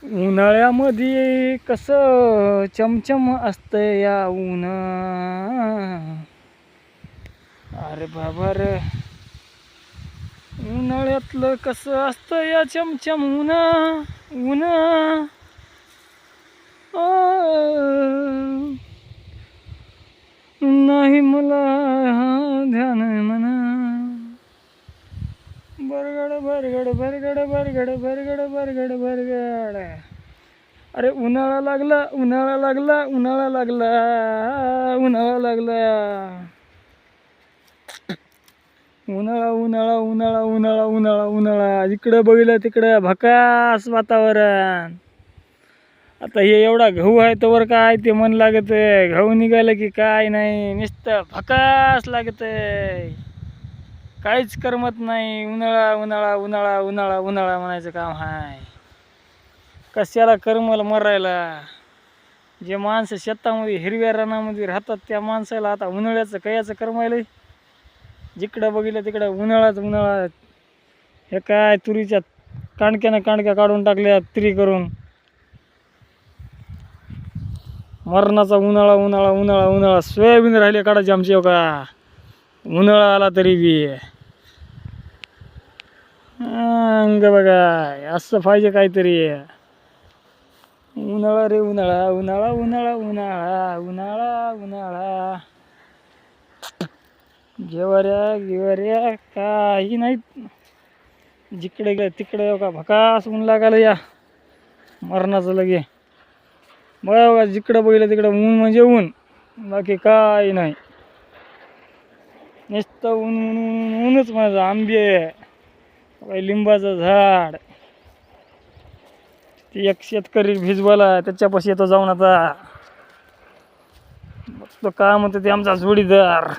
उन्हाळ्यामध्ये कसं चमचम असतं या अरे बाबा रे, उन्हाळ्यातलं कसं असतं या चमचम ऊन नाही मला ध्यान म्हणा. बरगड बरगड बरगड बरगड बरगड बरगड बरगड. अरे उन्हाळा लागला उन्हाळा लागला उन्हाळा लागला उन्हाळा लागला. उन्हाळा उन्हाळा उन्हाळा उन्हाळा उन्हाळा उन्हाळा. इकडं बघितलं तिकडं भकास वातावरण. आता हे एवढा गहू आहे तोवर काय ते मन लागत आहे. गहू निघालं की काय नाही, नुसतं भकास लागत आहे, काहीच करमत नाही. उन्हाळा उन्हाळा उन्हाळा उन्हाळा उन्हाळा म्हणायचं काम आहे. कशाला करमल मरायला. जे माणसं शेतामध्ये हिरव्या रानामध्ये राहतात त्या माणसाला आता उन्हाळ्याचं कयाचं करमायलं. जिकडं बघितलं तिकडं उन्हाळाच उन्हाळा. हे काय तुरीच्या कांडक्यानं कांडक्या काढून टाकल्या तिरी करून. मरणाचा उन्हाळा उन्हाळा उन्हाळा उन्हाळा. सोयाबीन राहिले काढायचे आमचे का. उन्हाळा आला तरी बी अंग बघा असं पाहिजे काहीतरी. उन्हाळा रे उन्हाळा उन्हाळा उन्हाळा उन्हाळा उन्हाळा उन्हाळा. जेवाऱ्या गिवाऱ्या काही नाहीत. जिकडे गेलं तिकडे का भकास ऊन लागायला या मरणाचं लगे. बघा जिकडं बघितलं तिकडं ऊन म्हणजे ऊन, बाकी काय नाही. नुसतं ऊन ऊन ऊन ऊनच माझं. आंबे, लिंबाचं झाड. ते एक शेतकरी भिजवाला त्याच्यापाशी येतो जाऊन. आता तो काय म्हणतो ते आमचा जोडीदार.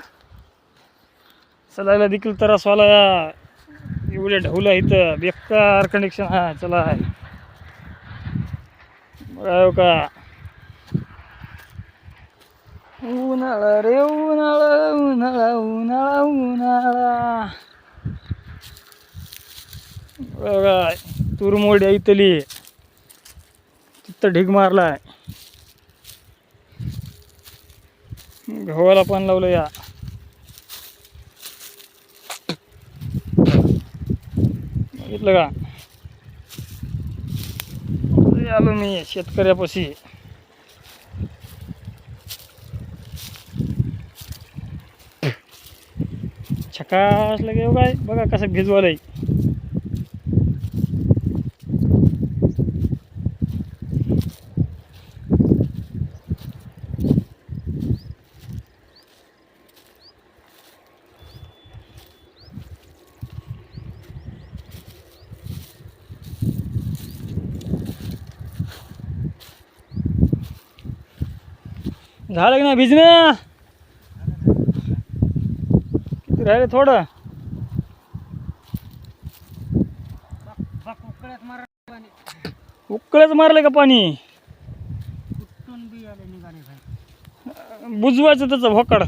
चलायला देखील त्रासवाला. एवढे ढवला इथं बेकार कंडिक्शन हा. चला बघा का. उन्हाळा रे उन्हाळा उन्हाळा उन्हाळा उन्हाळा. बघा तुरमोड इथली तिथं ढीग मारलाय. गव्हाला पान लावलं या. बघितलं का. आलो मी शेतकऱ्यापाशी. छकास लगे काय बघा कसं भिजवालंय. झालं की नाही भिजणं. किती राहिले थोडं. उकळच मारलं का पाणी. बुजवायचं त्याचं भोकाड.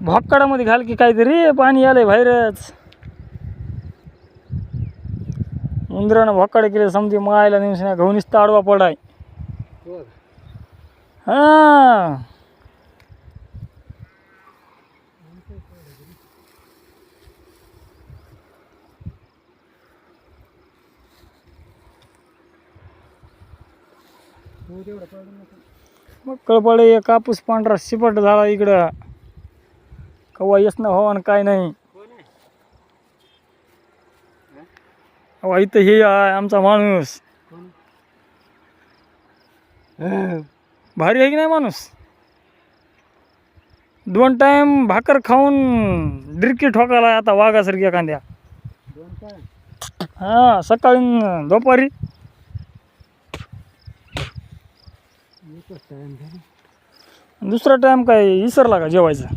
भोकाडामध्ये घाल की काहीतरी पाणी आलंय बाहेरच. उंदरानं भोकाडे केले समजे मायला निवसण्या गहू नुसता आडवा पडाय. हा मग कळपडे कापूस पांढरा शिपट झाला इकडं. कवा येस ना हो आणि काय नाही. अहो इथं हे आहे आमचा माणूस. भारी आहे की नाही माणूस. 2 टाइम भाकर खाऊन डिरकी ठोकायला आता वाघासारखी एखाद्या. हा सकाळी न दुपारी. दुसरा टाइम काय इसरला का जेवायचा.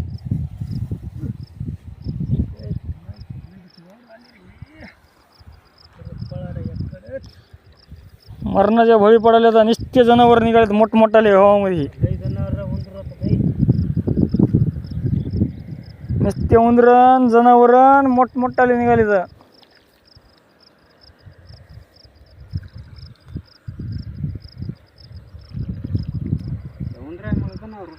मरणाच्या बळी पडायला तर निस्ते जनावर निघालेत मोठमोठाले हवामध्ये. नुसते उंदरण जनावरण मोठमोठाले निघाले तर. उंदर आहे मग जनावर